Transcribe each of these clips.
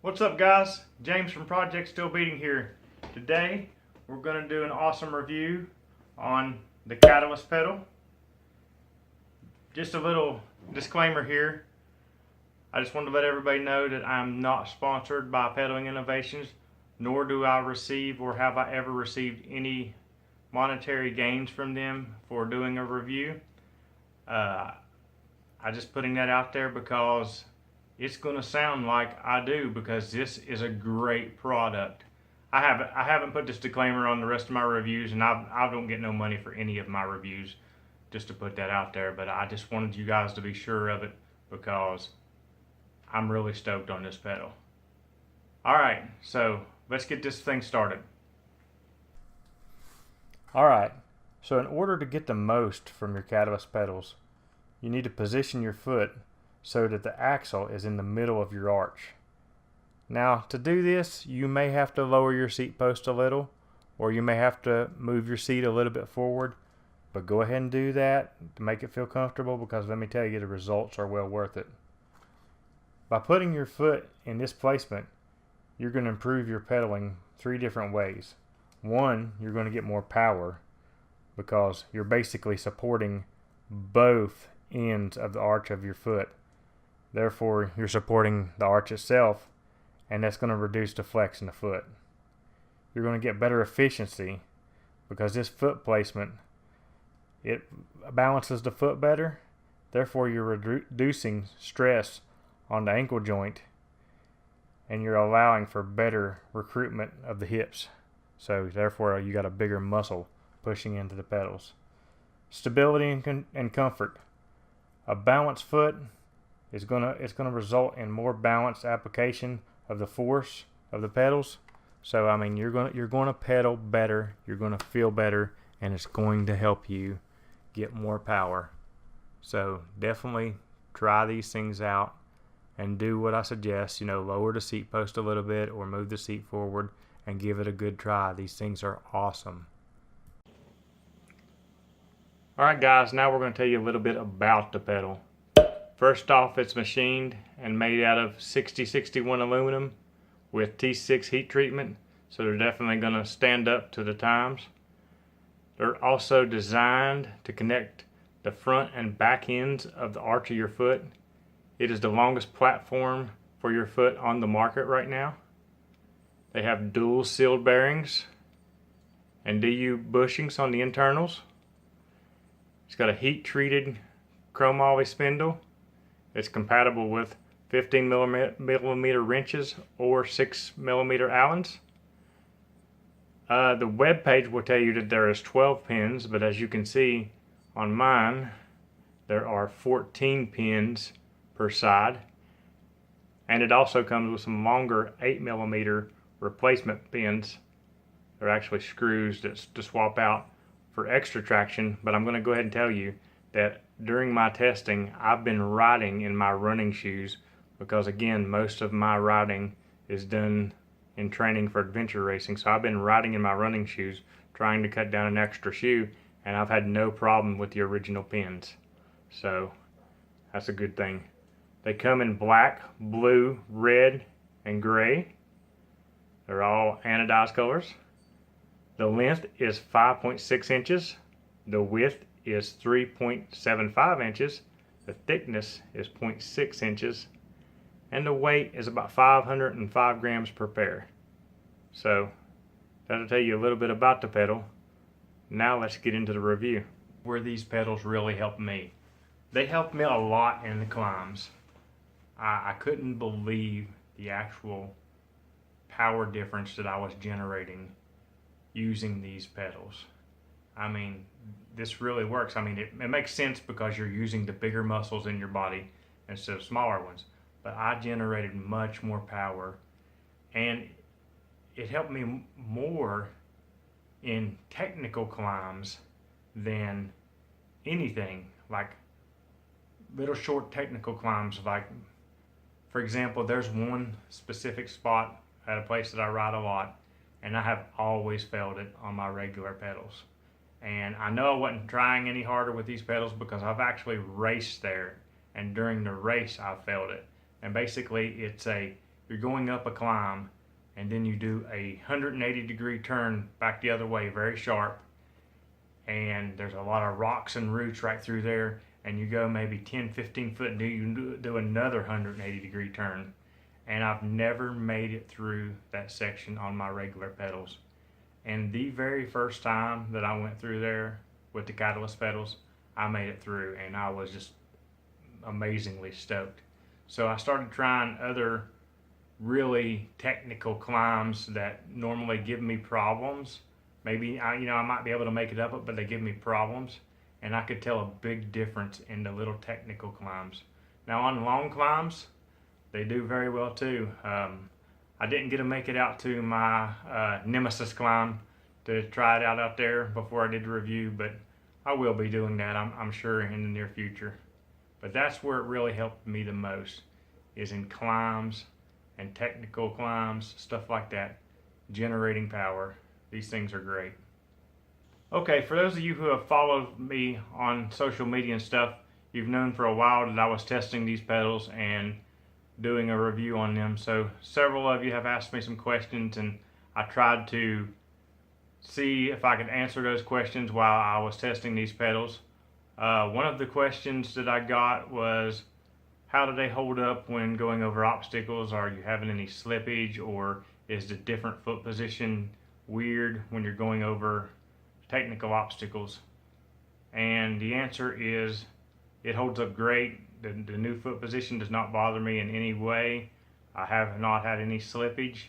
What's up, guys? James from Project Still Beating here. Today we're going to do an awesome review on the Catalyst pedal. Just a little disclaimer here. I just wanted to let everybody know that I'm not sponsored by Pedaling Innovations, nor do I receive or have I ever received any monetary gains from them for doing a review. I'm just putting that out there because it's going to sound like I do, because this is a great product. I haven't put this disclaimer on the rest of my reviews, and I don't get no money for any of my reviews, just to put that out there. But I just wanted you guys to be sure of it because I'm really stoked on this pedal. Alright, so let's get this thing started. Alright, so in order to get the most from your Catalyst pedals, you need to position your foot so that the axle is in the middle of your arch. Now, to do this, you may have to lower your seat post a little, or you may have to move your seat a little bit forward, but go ahead and do that to make it feel comfortable, because let me tell you, the results are well worth it. By putting your foot in this placement, you're going to improve your pedaling 3 different ways. One, you're going to get more power because you're basically supporting both ends of the arch of your foot. Therefore, you're supporting the arch itself, and that's going to reduce the flex in the foot. You're going to get better efficiency because this foot placement, it balances the foot better. Therefore, you're reducing stress on the ankle joint, and you're allowing for better recruitment of the hips. So therefore, you got a bigger muscle pushing into the pedals. Stability and comfort. A balanced foot is gonna result in more balanced application of the force of the pedals. So I mean, you're gonna pedal better, you're gonna feel better, and it's going to help you get more power. So definitely try these things out and do what I suggest. Lower the seat post a little bit or move the seat forward and give it a good try. These things are awesome. Alright guys, now we're going to tell you a little bit about the pedal. First off, it's machined and made out of 6061 aluminum with T6 heat treatment, so they're definitely going to stand up to the times. They're also designed to connect the front and back ends of the arch of your foot. It is the longest platform for your foot on the market right now. They have dual sealed bearings and DU bushings on the internals. It's got a heat treated chromoly spindle. It's compatible with 15 millimeter wrenches or 6 millimeter Allens. The web page will tell you that there is 12 pins, but as you can see on mine, there are 14 pins per side. And it also comes with some longer 8 millimeter replacement pins. They're actually screws to swap out for extra traction, but I'm going to go ahead and tell you that during my testing, I've been riding in my running shoes because, again, most of my riding is done in training for adventure racing. So I've been riding in my running shoes trying to cut down an extra shoe, and I've had no problem with the original pins. So that's a good thing. They come in black, blue, red, and gray. They're all anodized colors. The length is 5.6 inches. The width is 3.75 inches. The thickness is 0.6 inches. And the weight is about 505 grams per pair. So that'll tell you a little bit about the pedal. Now let's get into the review. Where these pedals really help me. They helped me a lot in the climbs. I couldn't believe the actual power difference that I was generating using these pedals. I mean, this really works. I mean, it makes sense because you're using the bigger muscles in your body instead of smaller ones. But I generated much more power, and it helped me more in technical climbs than anything, like little short technical climbs. Like, for example, there's one specific spot at a place that I ride a lot, and I have always failed it on my regular pedals. And I know I wasn't trying any harder with these pedals because I've actually raced there, and during the race I failed it. And basically it's you're going up a climb and then you do a 180-degree turn back the other way, very sharp, and there's a lot of rocks and roots right through there, and you go maybe 10-15 foot and you do another 180-degree turn. And I've never made it through that section on my regular pedals. And the very first time that I went through there with the Catalyst pedals, I made it through, and I was just amazingly stoked. So I started trying other really technical climbs that normally give me problems. Maybe I might be able to make it up, but they give me problems, and I could tell a big difference in the little technical climbs. Now on long climbs, they do very well too. I didn't get to make it out to my Nemesis climb to try it out there before I did the review, but I will be doing that, I'm sure, in the near future. But that's where it really helped me the most, is in climbs and technical climbs, stuff like that, generating power. These things are great. Okay, for those of you who have followed me on social media and stuff, you've known for a while that I was testing these pedals and doing a review on them. So several of you have asked me some questions, and I tried to see if I could answer those questions while I was testing these pedals. One of the questions that I got was, how do they hold up when going over obstacles? Are you having any slippage, or is the different foot position weird when you're going over technical obstacles? And the answer is, it holds up great. The new foot position does not bother me in any way. I have not had any slippage.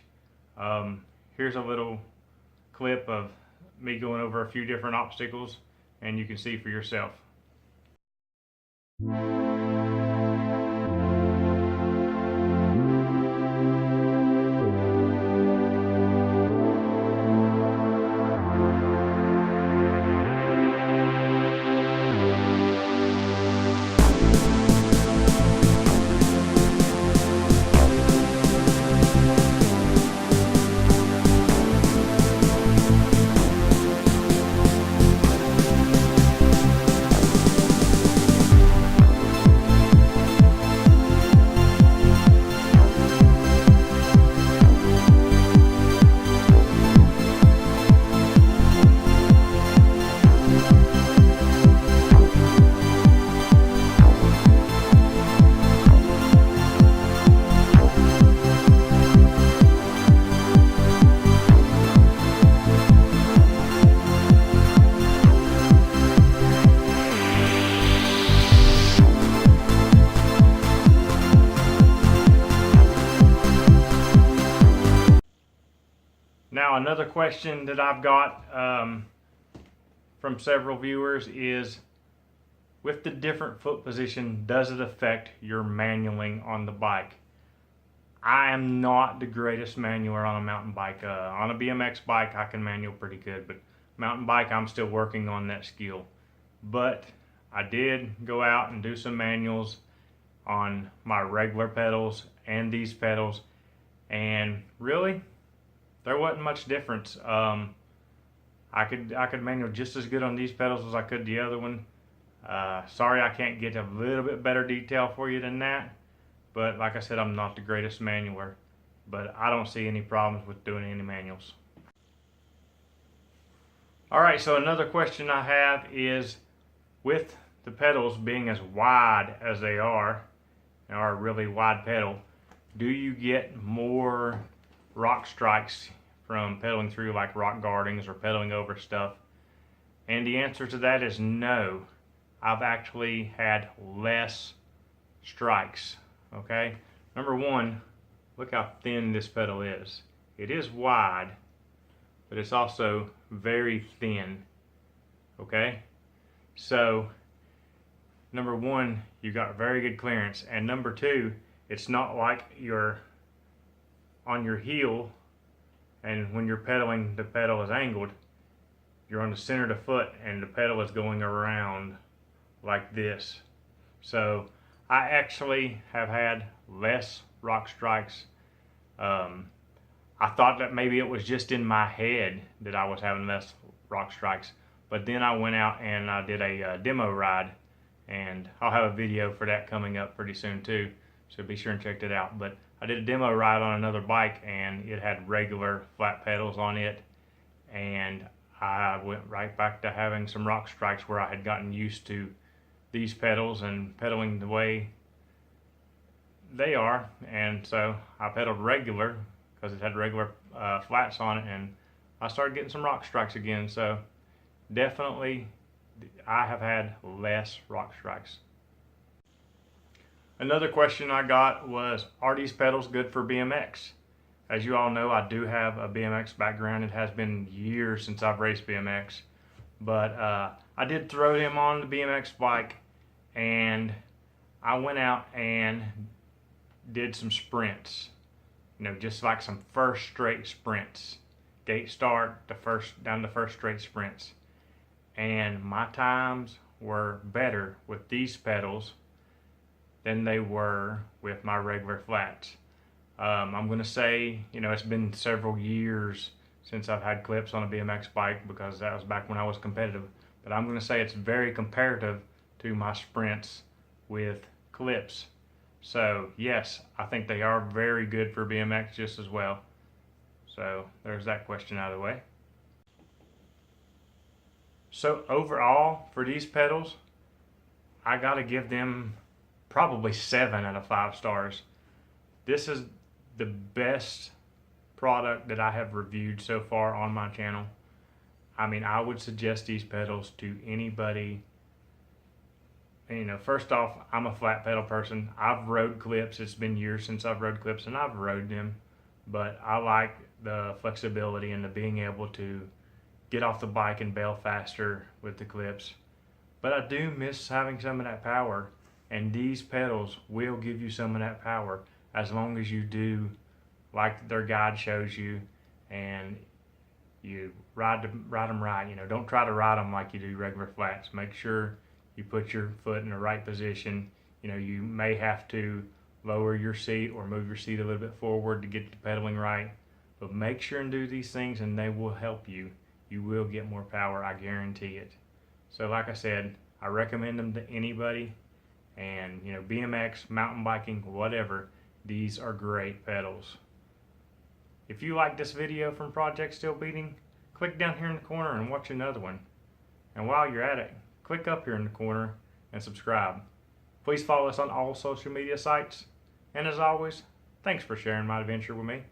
Here's a little clip of me going over a few different obstacles, and you can see for yourself. Now another question that I've got from several viewers is, with the different foot position, does it affect your manualing on the bike? I am not the greatest manualer on a mountain bike. On a BMX bike I can manual pretty good, but mountain bike I'm still working on that skill. But I did go out and do some manuals on my regular pedals and these pedals, and really there wasn't much difference. I could manual just as good on these pedals as I could the other one. Sorry I can't get a little bit better detail for you than that, but like I said, I'm not the greatest manualer, but I don't see any problems with doing any manuals. Alright, so another question I have is, with the pedals being as wide as they are a really wide pedal, do you get more rock strikes from pedaling through, like rock guardings or pedaling over stuff? And the answer to that is no. I've actually had less strikes. Okay, number one, look how thin this pedal is. It is wide, but it's also very thin. Okay, so number one, you got very good clearance, and number two, it's not like you're on your heel, and when you're pedaling, the pedal is angled. You're on the center of the foot, and the pedal is going around like this. So I actually have had less rock strikes. I thought that maybe it was just in my head that I was having less rock strikes, but then I went out and I did a demo ride, and I'll have a video for that coming up pretty soon too, so be sure and check that out. But I did a demo ride on another bike and it had regular flat pedals on it, and I went right back to having some Rock Strikes where I had gotten used to these pedals and pedaling the way they are, and so I pedaled regular because it had regular flats on it, and I started getting some Rock Strikes again. So definitely I have had less Rock Strikes. Another question I got was, are these pedals good for BMX? As you all know, I do have a BMX background. It has been years since I've raced BMX, but I did throw them on the BMX bike, and I went out and did some sprints, just like some first straight sprints, gate start down the first straight sprints, and my times were better with these pedals than they were with my regular flats. I'm going to say, it's been several years since I've had clips on a BMX bike because that was back when I was competitive, but I'm going to say it's very comparative to my sprints with clips. So yes, I think they are very good for BMX just as well. So there's that question out of the way. So overall, for these pedals, I gotta give them probably 7 out of 5 stars. This is the best product that I have reviewed so far on my channel. I mean, I would suggest these pedals to anybody. First off, I'm a flat pedal person. I've rode clips. It's been years since I've rode clips, and I've rode them, but I like the flexibility and the being able to get off the bike and bail faster with the clips. But I do miss having some of that power, and these pedals will give you some of that power as long as you do like their guide shows you, and you ride them right. Don't try to ride them like you do regular flats. Make sure you put your foot in the right position. You may have to lower your seat or move your seat a little bit forward to get the pedaling right, but make sure and do these things and they will help you. You will get more power, I guarantee it. So like I said, I recommend them to anybody, and BMX, mountain biking, whatever, these are great pedals. If you like this video from Project Steel Beating, click down here in the corner and watch another one. And while you're at it, click up here in the corner and subscribe. Please follow us on all social media sites. And as always, thanks for sharing my adventure with me.